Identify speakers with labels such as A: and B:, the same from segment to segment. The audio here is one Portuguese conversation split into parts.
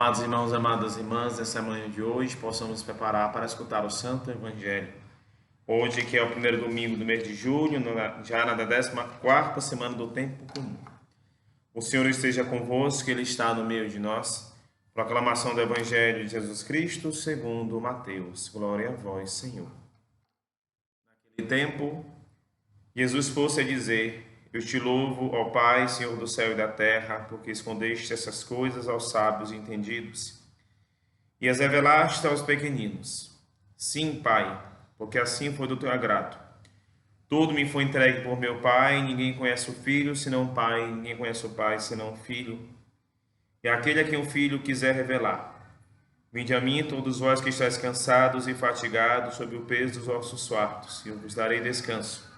A: Amados irmãos, amadas irmãs, nessa manhã de hoje, possamos nos preparar para escutar o Santo Evangelho. Hoje, que é o primeiro domingo do mês de julho, já na 14ª semana do Tempo Comum. O Senhor esteja convosco, Ele está no meio de nós. Proclamação do Evangelho de Jesus Cristo, segundo Mateus. Glória a vós, Senhor. Naquele tempo, Jesus fosse a dizer: Eu te louvo, ó Pai, Senhor do céu e da terra, porque escondeste essas coisas aos sábios e entendidos e as revelaste aos pequeninos. Sim, Pai, porque assim foi do teu agrado. Tudo me foi entregue por meu Pai, ninguém conhece o Filho senão o Pai, ninguém conhece o Pai senão o Filho, e aquele a quem o Filho quiser revelar. Vinde a mim, todos vós que estáis cansados e fatigados, sob o peso dos vossos fardos, e eu vos darei descanso.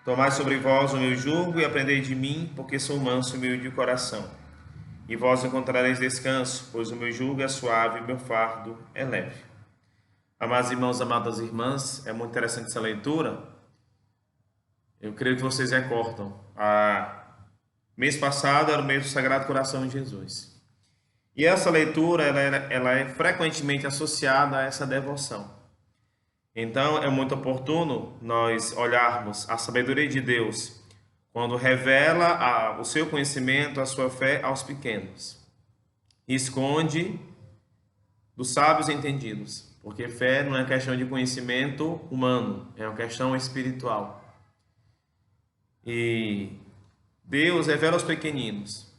A: Tomai sobre vós o meu jugo e aprendei de mim, porque sou manso e humilde de coração. E vós encontrareis descanso, pois o meu jugo é suave e o meu fardo é leve. Amados irmãos, amadas irmãs, é muito interessante essa leitura. Eu creio que vocês recordam. Mês passado era o mês do Sagrado Coração de Jesus. E essa leitura ela é frequentemente associada a essa devoção. Então, é muito oportuno nós olharmos a sabedoria de Deus quando revela o seu conhecimento, a sua fé aos pequenos. E esconde dos sábios entendidos, porque fé não é questão de conhecimento humano, é uma questão espiritual. E Deus revela aos pequeninos.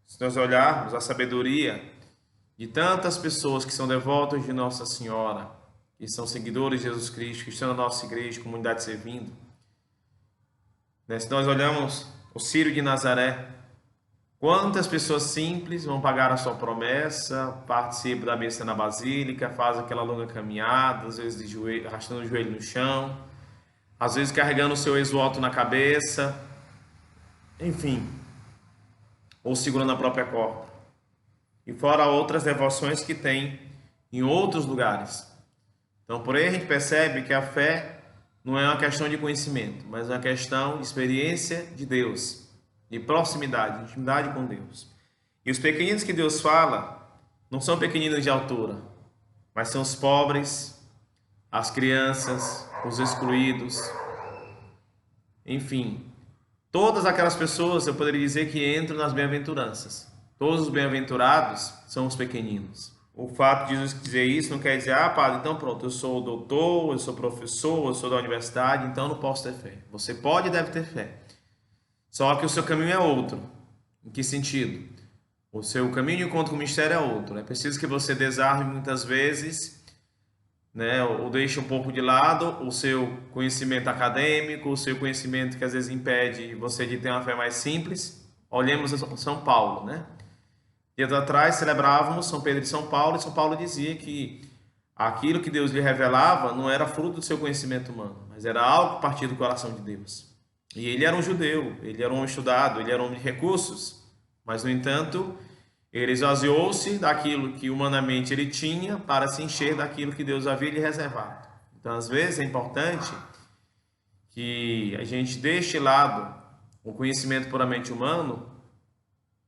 A: Se nós olharmos a sabedoria de tantas pessoas que são devotas de Nossa Senhora, que são seguidores de Jesus Cristo, que estão na nossa igreja, comunidade servindo, né? Se nós olhamos o Círio de Nazaré, quantas pessoas simples vão pagar a sua promessa, participam da missa na basílica, fazem aquela longa caminhada, às vezes de joelho, arrastando o joelho no chão, às vezes carregando o seu exvoto na cabeça, enfim, ou segurando a própria corda. E fora outras devoções que tem em outros lugares. Então, por aí a gente percebe que a fé não é uma questão de conhecimento, mas é uma questão de experiência de Deus, de proximidade, de intimidade com Deus. E os pequeninos que Deus fala não são pequeninos de altura, mas são os pobres, as crianças, os excluídos, enfim, todas aquelas pessoas, eu poderia dizer, que entram nas bem-aventuranças. Todos os bem-aventurados são os pequeninos. O fato de Jesus dizer isso não quer dizer, padre, então pronto, eu sou doutor, eu sou professor, eu sou da universidade, então não posso ter fé. Você pode e deve ter fé. Só que o seu caminho é outro. Em que sentido? O seu caminho de encontro com o mistério é outro. É preciso que você desarme muitas vezes, né, ou deixe um pouco de lado o seu conhecimento acadêmico, o seu conhecimento que às vezes impede você de ter uma fé mais simples. Olhemos São Paulo, né? Dias atrás celebrávamos São Pedro de São Paulo, e São Paulo dizia que aquilo que Deus lhe revelava não era fruto do seu conhecimento humano, mas era algo que partia do coração de Deus. E ele era um judeu, ele era um homem estudado, ele era um homem de recursos, mas, no entanto, ele esvaziou-se daquilo que humanamente ele tinha para se encher daquilo que Deus havia lhe reservado. Então, às vezes, é importante que a gente deixe de lado o conhecimento puramente humano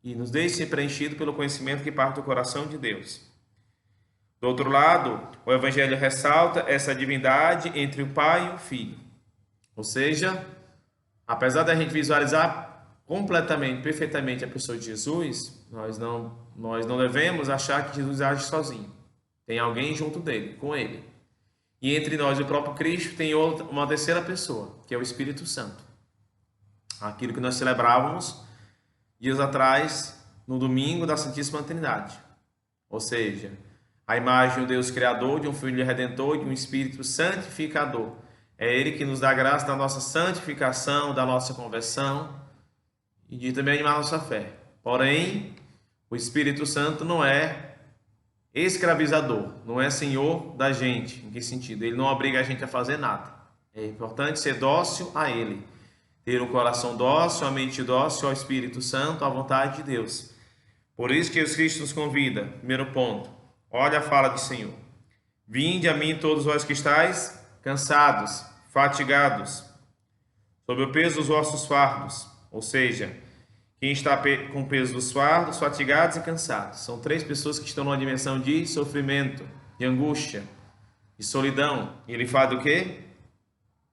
A: e nos deixe ser preenchido pelo conhecimento que parte do coração de Deus. Do outro lado, o Evangelho ressalta essa divindade entre o Pai e o Filho. Ou seja, apesar da gente visualizar completamente, perfeitamente a pessoa de Jesus, nós não devemos achar que Jesus age sozinho. Tem alguém junto dele, com ele. E entre nós e o próprio Cristo tem uma terceira pessoa, que é o Espírito Santo. Aquilo que nós celebrávamos dias atrás, no domingo da Santíssima Trindade. Ou seja, a imagem do Deus Criador, de um Filho Redentor, de um Espírito Santificador. É Ele que nos dá graça da nossa santificação, da nossa conversão e de também animar a nossa fé. Porém, o Espírito Santo não é escravizador, não é senhor da gente. Em que sentido? Ele não obriga a gente a fazer nada. É importante ser dócil a Ele. Ter um coração dócil, a mente dócil ao Espírito Santo, à vontade de Deus. Por isso que Jesus Cristo nos convida, primeiro ponto, olha a fala do Senhor. Vinde a mim todos vós que estáis cansados, fatigados, sob o peso dos vossos fardos. Ou seja, quem está com o peso dos fardos, fatigados e cansados. São 3 pessoas que estão numa dimensão de sofrimento, de angústia, de solidão. E ele fala do quê?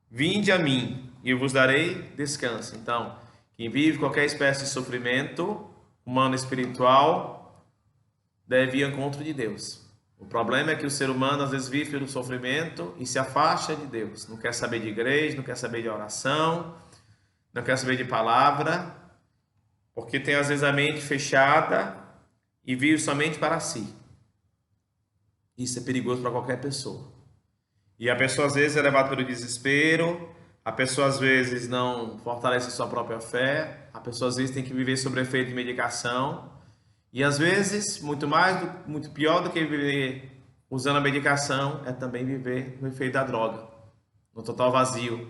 A: Vinde a mim e eu vos darei descanso. Então, quem vive qualquer espécie de sofrimento, humano e espiritual, deve ir ao encontro de Deus. O problema é que o ser humano às vezes vive pelo sofrimento e se afasta de Deus. Não quer saber de igreja, não quer saber de oração, não quer saber de palavra, porque tem às vezes a mente fechada e vive somente para si. Isso é perigoso para qualquer pessoa. E a pessoa às vezes é levada pelo desespero, a pessoa às vezes não fortalece a sua própria fé, a pessoa às vezes tem que viver sob efeito de medicação, e às vezes, muito pior do que viver usando a medicação, é também viver no efeito da droga, no total vazio.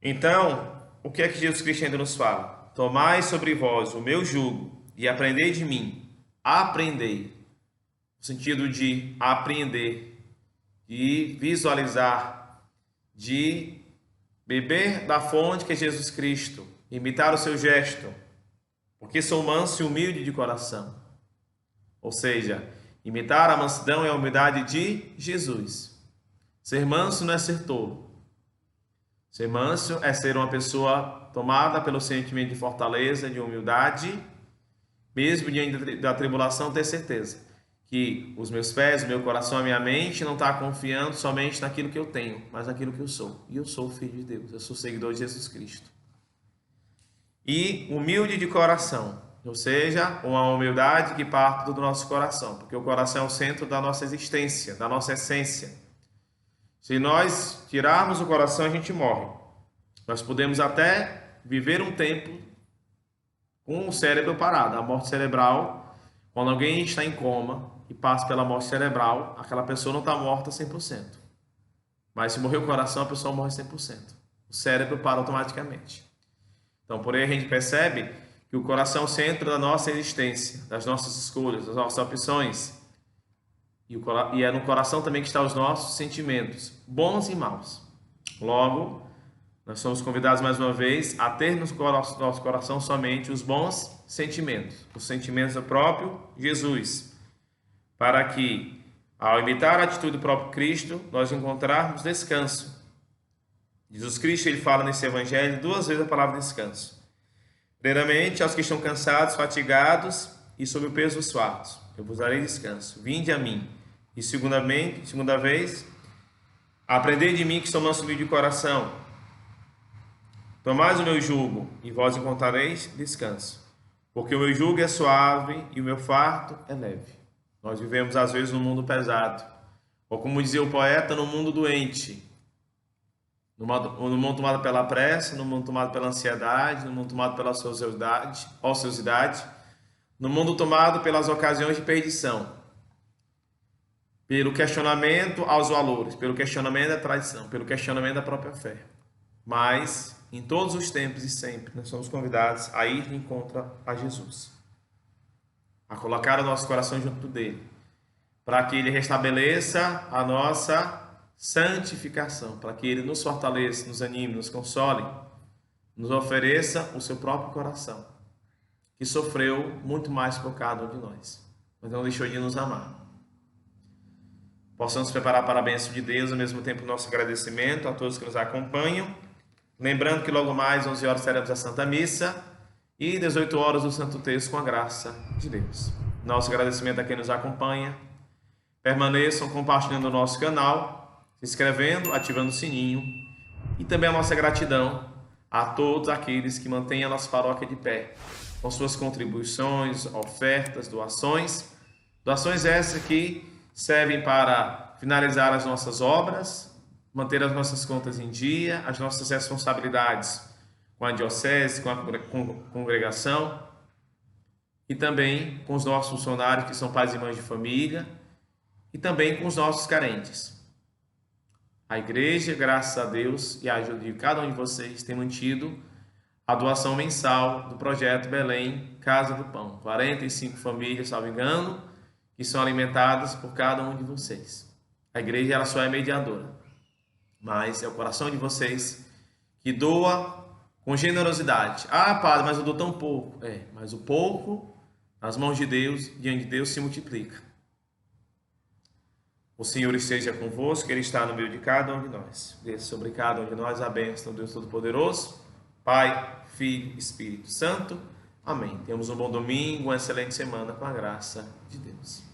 A: Então, o que é que Jesus Cristo ainda nos fala? Tomai sobre vós o meu jugo e aprendei de mim. Aprendei. No sentido de apreender, de visualizar, de beber da fonte que é Jesus Cristo, imitar o seu gesto, porque sou manso e humilde de coração. Ou seja, imitar a mansidão e a humildade de Jesus. Ser manso não é ser tolo. Ser manso é ser uma pessoa tomada pelo sentimento de fortaleza, de humildade, mesmo diante da tribulação, ter certeza que os meus pés, o meu coração, a minha mente não está confiando somente naquilo que eu tenho, mas naquilo que eu sou. E eu sou filho de Deus, eu sou seguidor de Jesus Cristo. E humilde de coração, ou seja, uma humildade que parte do nosso coração, porque o coração é o centro da nossa existência, da nossa essência. Se nós tirarmos o coração, a gente morre. Nós podemos até viver um tempo com o cérebro parado, a morte cerebral. Quando alguém está em coma e passa pela morte cerebral, aquela pessoa não está morta 100%. Mas se morrer o coração, a pessoa morre 100%. O cérebro para automaticamente. Então, por aí a gente percebe que o coração é o centro da nossa existência, das nossas escolhas, das nossas opções. E é no coração também que estão os nossos sentimentos, bons e maus. Logo, nós somos convidados mais uma vez a ter no nosso coração somente os bons sentimentos, os sentimentos do próprio Jesus, para que, ao imitar a atitude do próprio Cristo, nós encontrarmos descanso. Jesus Cristo, ele fala nesse evangelho 2 vezes a palavra descanso. Primeiramente, aos que estão cansados, fatigados e sob o peso dos fardos, eu vos darei descanso. Vinde a mim. E segunda vez, aprendei de mim que sou manso e humilde de coração. Tomai o meu jugo e vós encontrareis descanso. Porque o meu jugo é suave e o meu fardo é leve. Nós vivemos às vezes num mundo pesado. Ou como dizia o poeta, no mundo doente. No mundo tomado pela pressa, no mundo tomado pela ansiedade, no mundo tomado pela ociosidade, no mundo tomado pelas ocasiões de perdição, pelo questionamento aos valores, pelo questionamento da tradição, pelo questionamento da própria fé. Mas, em todos os tempos e sempre, nós somos convidados a ir de encontro a Jesus, a colocar o nosso coração junto dele, para que ele restabeleça a nossa santificação, para que ele nos fortaleça, nos anime, nos console, nos ofereça o seu próprio coração, que sofreu muito mais por cada um de nós, mas não deixou de nos amar. Possamos preparar para a bênção de Deus, ao mesmo tempo nosso agradecimento a todos que nos acompanham, lembrando que logo mais 11 horas teremos a Santa Missa e 18 horas o Santo Terço com a graça de Deus. Nosso agradecimento a quem nos acompanha. Permaneçam compartilhando o nosso canal, se inscrevendo, ativando o sininho, e também a nossa gratidão a todos aqueles que mantêm a nossa paróquia de pé, com suas contribuições, ofertas, doações essas que servem para finalizar as nossas obras, manter as nossas contas em dia, as nossas responsabilidades com a diocese, com a congregação, e também com os nossos funcionários que são pais e mães de família, e também com os nossos carentes. A igreja, graças a Deus e a ajuda de cada um de vocês, tem mantido a doação mensal do projeto Belém Casa do Pão. 45 famílias, salvo engano, que são alimentadas por cada um de vocês. A igreja, ela só é mediadora, mas é o coração de vocês que doa com generosidade. Ah, Padre, mas eu dou tão pouco. Mas o pouco, nas mãos de Deus, diante de Deus, se multiplica. O Senhor esteja convosco, Ele está no meio de cada um de nós. Desça sobre cada um de nós a bênção do Deus Todo-Poderoso, Pai, Filho e Espírito Santo. Amém. Temos um bom domingo, uma excelente semana com a graça de Deus.